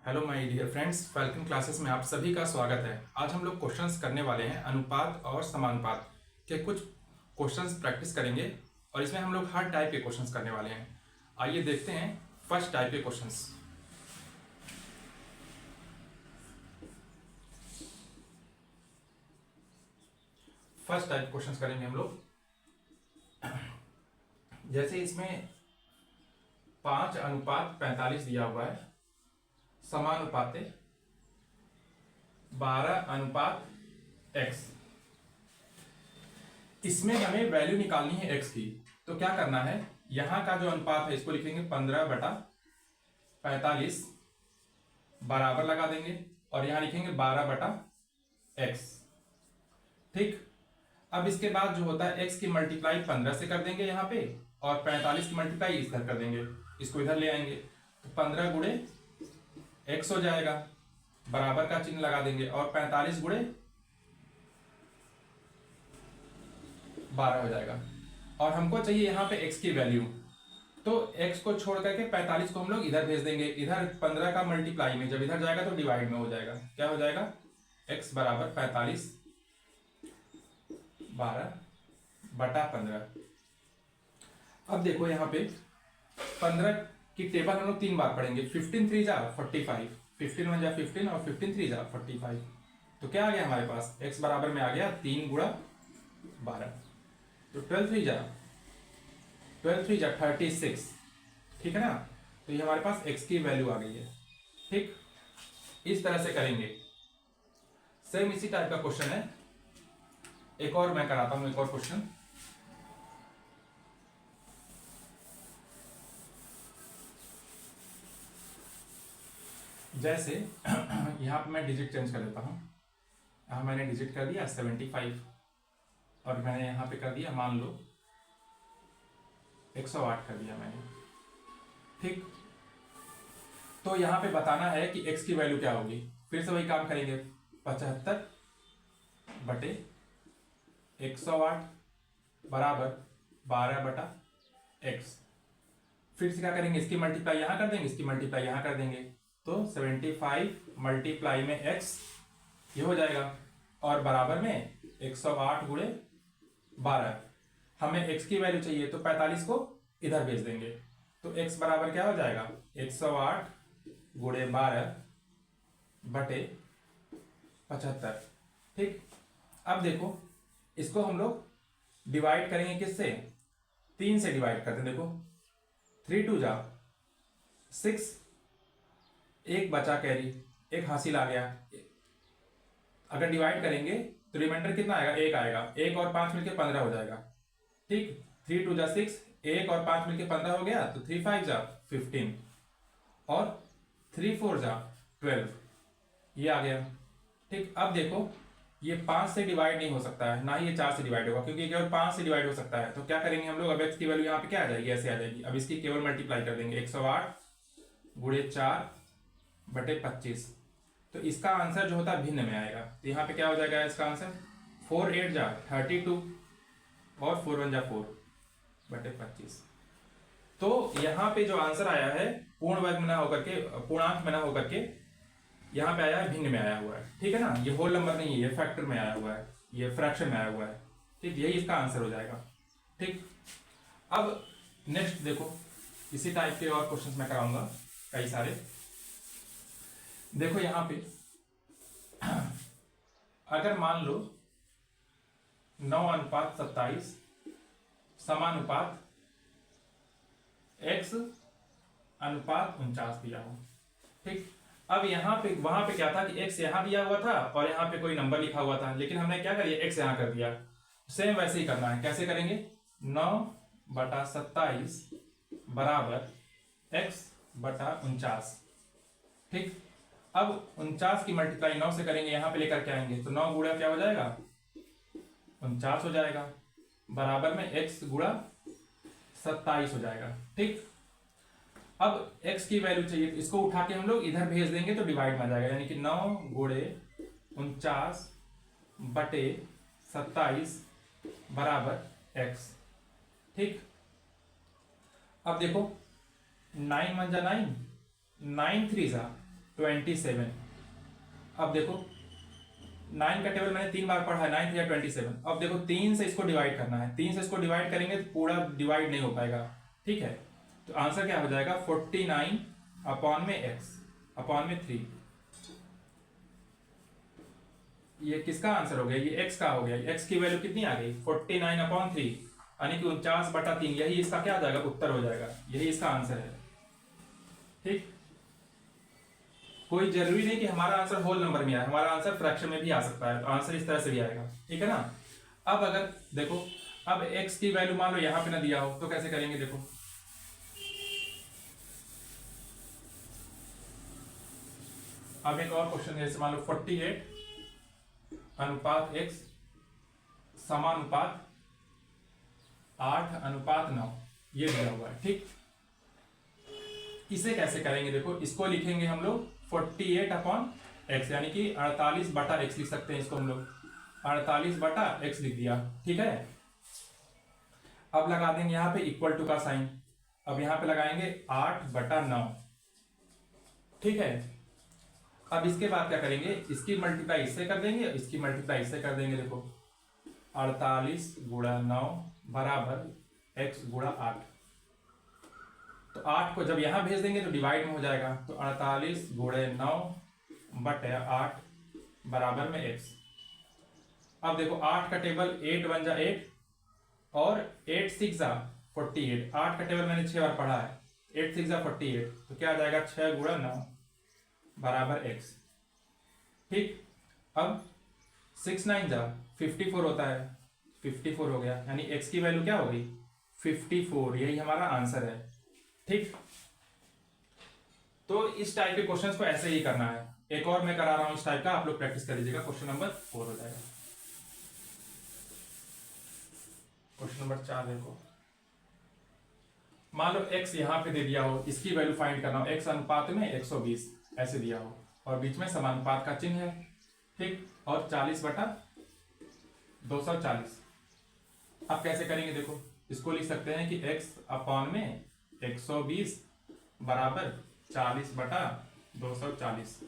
Hello my dear friends, falcon classes में आप सभी का स्वागत है। आज हम लोग क्वेश्चंस करने वाले हैं अनुपात और समानुपात के कुछ क्वेश्चंस प्रैक्टिस करेंगे और इसमें हम लोग हर टाइप के क्वेश्चंस करने वाले हैं। आइए देखते हैं फर्स्ट टाइप के क्वेश्चंस। फर्स्ट टाइप क्वेश्चंस करेंगे हम लोग। जैसे इसमें 5:45 दिया हुआ है, समानुपाते 12:x। इसमें हमें वैल्यू निकालनी है x की। तो क्या करना है, यहां का जो अनुपात है इसको लिखेंगे 15/45 बराबर लगा देंगे और यहां लिखेंगे 12/x। ठीक। अब इसके बाद जो होता है x की मल्टीप्लाई 15 से कर देंगे यहाँ पे और 45 की मल्टीप्लाई इधर कर देंगे, इसको इधर ले आएंगे तो 15 गुणे x हो जाएगा, बराबर का चिन्ह लगा देंगे और 45 गुणे 12 हो जाएगा। और हमको चाहिए यहाँ पे x की वैल्यू, तो x को छोड़ करके 45 को हम लोग इधर भेज देंगे। इधर 15 का मल्टीप्लाई में जब इधर जाएगा तो डिवाइड में हो जाएगा। क्या हो जाएगा, x बराबर 45 12/15। अब देखो यहाँ पे 15 की टेबल हम लोग 3 बार पढ़ेंगे। 15 3 जा 45, 15 1 जा 15 और 15 3 जा 45। तो क्या आ गया हमारे पास, x बराबर में आ गया 3 गुणा 12, तो 12 3 जा 36। ठीक है ना। तो ये हमारे पास x की वैल्यू आ गई है। ठीक, इस तरह से करेंगे। सेम इसी टाइप का क्वेश्चन है, एक और मैं कराता हूं, एक और क्वेश्चन। जैसे यहां पे मैं डिजिट चेंज कर देता हूं। यहां मैंने डिजिट कर दिया 75 और मैंने यहां पे कर दिया, मान लो 108 कर दिया मैंने। ठीक, तो यहां पे बताना है कि x की वैल्यू क्या होगी। फिर से वही काम करेंगे, 75/108 बराबर 12/x। फिर से क्या करेंगे, इसकी मल्टीप्लाई यहां कर देंगे, इसकी मल्टीप्लाई यहां कर देंगे, तो 75 मल्टीप्लाई में x ये हो जाएगा और बराबर में 108 गुणे 12। हमें x की वैल्यू चाहिए तो 45 को इधर भेज देंगे, तो x बराबर क्या हो जाएगा, 108 गुणे 12/75। ठीक, अब देखो इसको हम लोग डिवाइड करेंगे किससे, 3 से डिवाइड करते हैं। देखो 3 2 जा 6, एक बचा कैरी, एक हासिल आ गया। अगर डिवाइड करेंगे तो रिमाइंडर कितना आएगा, एक आएगा। एक और 5 मिलके 15 हो जाएगा। ठीक, 3 2 जा 6, एक और 5 मिलके 15 हो गया, तो 3 5 जा 15 और 3 4 जा 12, ये आ गया। ठीक, अब देखो ये 5 से डिवाइड नहीं हो सकता है, ना ही ये 4 से डिवाइड होगा, क्योंकि केवल 5 से डिवाइड हो सकता है। तो क्या करेंगे हम लोग, अब x की वैल्यू यहाँ पे क्या आ जाएगी, ऐसे आ जाएगी। अब इसकी केवल मल्टीप्लाई कर देंगे, 108 गुणे 4/25। तो इसका आंसर जो होता है भिन्न में आएगा। तो यहाँ पे क्या हो जाएगा इसका आंसर, 4 8 जा 32 और 4 1 जा 4/25। तो यहाँ पे जो आंसर आया है पूर्ण वर्ग में ना होकर के, पूर्णांक में ना होकर के, यहाँ पे आया है भिन्न में आया हुआ है। ठीक है ना, ये होल नंबर नहीं है, ये फैक्टर में आया हुआ है, ये फ्रैक्शन में आया हुआ है। ठीक, यही इसका आंसर हो जाएगा। ठीक, अब नेक्स्ट देखो, इसी टाइप के और क्वेश्चंस मैं कराऊंगा कई सारे। देखो यहां पे अगर मान लो 9:27 समानुपात x:49 दिया हो। ठीक, अब यहां पे वहां पे क्या था कि x यहां दिया हुआ था और यहां पे कोई नंबर लिखा हुआ था, लेकिन हमने क्या करिए, x यहां कर दिया। सेम वैसे ही करना है। कैसे करेंगे, 9/27 बराबर x/49। ठीक, अब 49 की मल्टीप्लाई 9 से करेंगे, यहां पे लेकर के आएंगे, तो 9 गुणा क्या हो जाएगा, 49 हो जाएगा, बराबर में x गुणा 27 हो जाएगा। ठीक, अब x की वैल्यू चाहिए, तो इसको उठा के हम लोग इधर भेज देंगे तो डिवाइड में आ जाएगा, यानी कि 9 गुणे 49/27 बराबर x। ठीक, अब देखो 9 1 जा 9, 9 3 जा 27। अब देखो 9 का टेबल मैंने 3 बार पढ़ा है, 9 या 27। अब देखो 3 से इसको डिवाइड करना है, 3 से इसको डिवाइड करेंगे तो पूरा डिवाइड नहीं हो पाएगा, ठीक है। तो आंसर क्या हो जाएगा 49 अपॉन में x अपॉन में 3। ये किसका आंसर हो गया, ये x का हो गया। x की वैल्यू कितनी आ गई 49 अपॉन 3, यानी कि 49/3। यही इसका क्या आ जाएगा, उत्तर हो जाएगा, यही इसका आंसर है, ठीक। कोई जरूरी नहीं कि हमारा आंसर होल नंबर में आए, हमारा आंसर फ्रैक्शन में भी आ सकता है, तो आंसर इस तरह से भी आएगा, ठीक है ना। अब अगर देखो, अब x की वैल्यू मान लो यहां पे ना दिया हो तो कैसे करेंगे, देखो अब एक और क्वेश्चन जैसे मान लो 48 अनुपात x समानुपात 8:9 ये दिया हुआ है, ठीक। इसे कैसे करेंगे, देखो इसको लिखेंगे हम लोग 48 अपॉन एक्स, यानी कि 48/x लिख सकते हैं इसको हम लोग, 48/x लिख दिया, ठीक है। अब लगा देंगे यहाँ पे इक्वल टू का साइन, अब यहाँ पे लगाएंगे 8/9, ठीक है। अब इसके बाद क्या करेंगे, इसकी मल्टीप्लाई इससे कर देंगे, इसकी मल्टीप्लाई इससे कर देंगे। देखो 48 गुणा 9 बराबर x गुणा 8। तो 8 को जब यहां भेज देंगे तो डिवाइड में हो जाएगा, तो 48 गुणे 9 बटे 8 बराबर में x। अब देखो 8 का टेबल 8 1 जा 8 और 8 6 जा 48। 8 का टेबल मैंने 6 बार पढ़ा है, 8 6 जा 48, तो क्या आ जाएगा 6 गुणा 9 बराबर x, ठीक। अब 6 9 जा 54 होता है, 54 हो गया, यानी x की वैल्यू क्या हो गई 54, यही हमारा आंसर है, ठीक। तो इस टाइप के क्वेश्चंस को ऐसे ही करना है। एक और मैं करा रहा हूं इस टाइप का, आप लोग प्रैक्टिस कर लीजिएगा। क्वेश्चन नंबर 4 हो जाएगा। क्वेश्चन नंबर 4 देखो, मान लो x यहां पे दे दिया हो, इसकी वैल्यू फाइंड करना हो, x अनुपात में 120 ऐसे दिया हो और बीच में समानुपात का चिन्ह है, ठीक, और 40/240। अब कैसे करेंगे, देखो इसको लिख सकते हैं कि x अपॉन में 120 बराबर 40/240।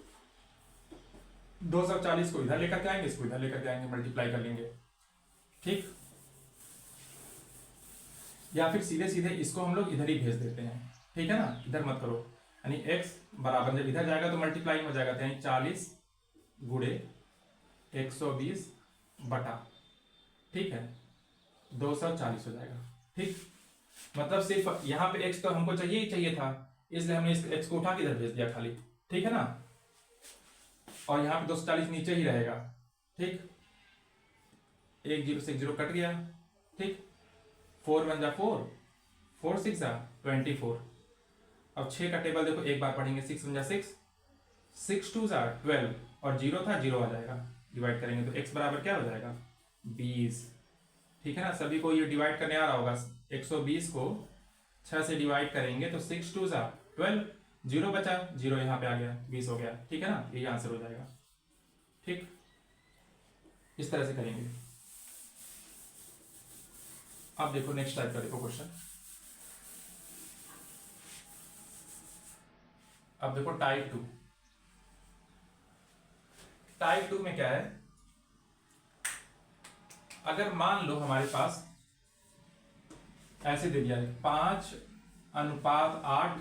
240 को इधर लेकर के आएंगे, इसको इधर लेकर के आएंगे, मल्टीप्लाई कर लेंगे, ठीक। या फिर सीधे सीधे इसको हम लोग इधर ही भेज देते हैं, ठीक है ना, इधर मत करो। यानी x बराबर जब इधर जाएगा तो मल्टीप्लाई हो जाएगा, यानी 40 गुणे 120 बटा, ठीक है, 240 हो जाएगा, ठीक। मतलब सिर्फ यहाँ पे x तो हमको चाहिए ही चाहिए था, इसलिए हमने इस x को उठा के इधर भेज दिया खाली, ठीक है ना। और यहाँ पे 240 नीचे ही रहेगा, ठीक। 1 0 से 1 0 कट गया, ठीक। 4 1 जा 4, 4 6 जा 24। अब 6 का टेबल देखो एक बार पढ़ेंगे, 6 1 जा 6, 6 2 जा 12 और 0 था 0 आ जाएगा, डिवाइड करेंगे तो x बराबर क्या हो जाएगा 20, ठीक है ना। सभी को ये डिवाइड करने आ रहा होगा। 120 को 6 से डिवाइड करेंगे तो 6 2 जा 12, 0 बचा, 0 यहाँ पे आ गया, 20 हो गया, ठीक है ना, यही आंसर हो जाएगा, ठीक। इस तरह से करेंगे। अब देखो नेक्स्ट टाइप का देखो क्वेश्चन, अब देखो टाइप 2। टाइप 2 में क्या है, अगर मान लो हमारे पास ऐसे दे दिया है 5:8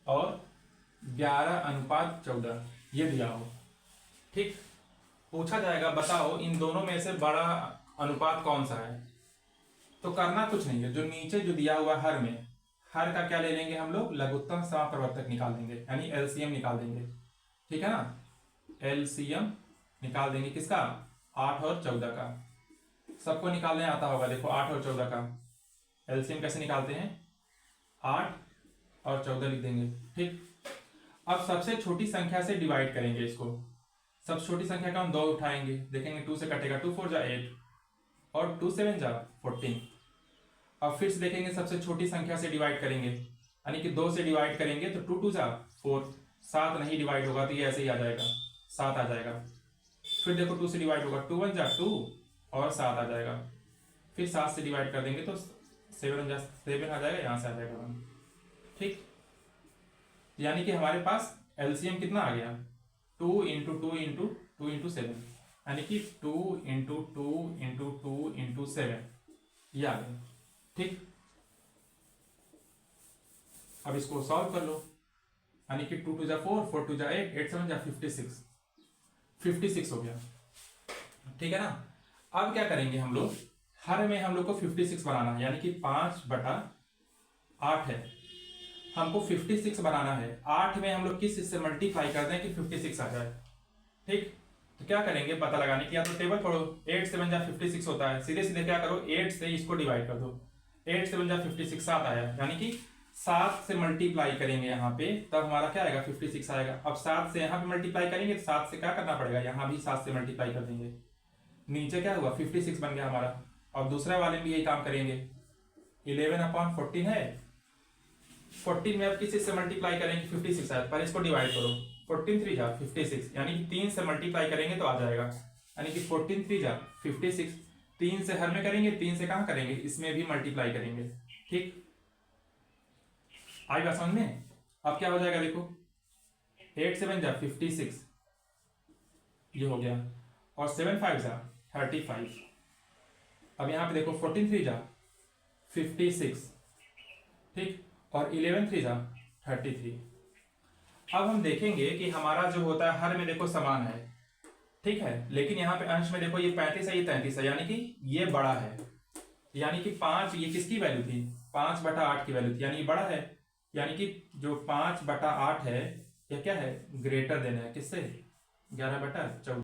और 11:14 ये दिया हो, ठीक। पूछा जाएगा बताओ इन दोनों में से बड़ा अनुपात कौन सा है। तो करना कुछ नहीं है, जो नीचे जो दिया हुआ हर में, हर का क्या ले लेंगे हम लोग, लघुत्तम समापवर्तक निकाल देंगे, यानी एलसीएम निकाल देंगे, ठीक है ना। एलसीएम निकाल देंगे किसका, 8 और 14 का। सबको निकालने आता होगा, देखो 8 और 14 का एलसीएम कैसे निकालते हैं, 8 और 14 लिख देंगे, ठीक। अब सबसे छोटी संख्या से डिवाइड करेंगे इसको। सबसे छोटी संख्या का हम 2 उठाएंगे, देखेंगे 2 से कटेगा, 2 4 जा 8 और 2 7 जा 14। अब फिर से देखेंगे सबसे छोटी संख्या से डिवाइड करेंगे, यानी कि 2 से डिवाइड करेंगे तो 2 2 जा 4, 7 नहीं डिवाइड होगा तो ये ऐसे ही आ जाएगा, 7 आ जाएगा। फिर देखो 2 से डिवाइड होगा, 2 1 जा 2 और 7 आ जाएगा। फिर 7 से डिवाइड कर देंगे तो 7 आ जाएगा, यहाँ से आ जाएगा, ठीक। यानी कि हमारे पास एलसीएम कितना आ गया 2 इंटू 2 इंटू 2 इंटू 7, यानी कि 2 इंटू 2 इंटू 2 इंटू 7, ये आ गया। ठीक, अब इसको सॉल्व कर लो, यानी कि 2 2 जा 4, 4 2 जा 8, 8 7 जा 56, 56 हो गया। ठीक है ना। अब क्या करेंगे हम लोग, हर में हम लोग को 56 बनाना है, यानी कि 5/8 है, हमको 56 बनाना है। 8 में हम लोग किस इससे मल्टीप्लाई कर दें कि 56 आ जाए। ठीक, तो क्या करेंगे पता लगाने की, या तो टेबल पढ़ो, 8 7 जा 56 होता है, सीधे सीधे क्या करो 8 से इसको डिवाइड कर दो, 8 7 जा 56 7 आया, यानी कि 7 से मल्टीप्लाई करेंगे यहाँ पे, तब हमारा क्या आएगा 56 आएगा। अब 7 से यहाँ पे मल्टीप्लाई करेंगे तो 7 से क्या करना पड़ेगा, यहाँ भी 7 से मल्टीप्लाई कर देंगे, नीचे क्या हुआ 56 बन गया हमारा। और दूसरा वाले में भी यही काम करेंगे, 11/14 है, 14 में अब किसी से मल्टीप्लाई करेंगे 56 आए, पर इसको डिवाइड करो, 14 3 जा 56, यानी कि 3 से मल्टीप्लाई करेंगे तो आ जाएगा, यानी कि 14 3 जा 56, 3 से हर में करेंगे, 3 से कहाँ करेंगे, इसमें भी मल्टीप्लाई करेंगे। ठीक, आएगा समझ में। अब क्या हो जाएगा देखो, 8 7 जा 56, ये हो गया, और 7 5 जा 35। अब यहाँ पे देखो 14 3 जा 56, ठीक, और 11 3 जा 33। अब हम देखेंगे कि हमारा जो होता है हर में देखो समान है, ठीक है, लेकिन यहाँ पे अंश में देखो ये 35 है, ये 33 है, यानी कि ये बड़ा है, यानी कि 5, ये किसकी वैल्यू थी 5/8 की वैल्यू थी, यानी ये बड़ा है, यानी कि जो 5/8 है, ये क्या है ग्रेटर देन है किससे 11/14।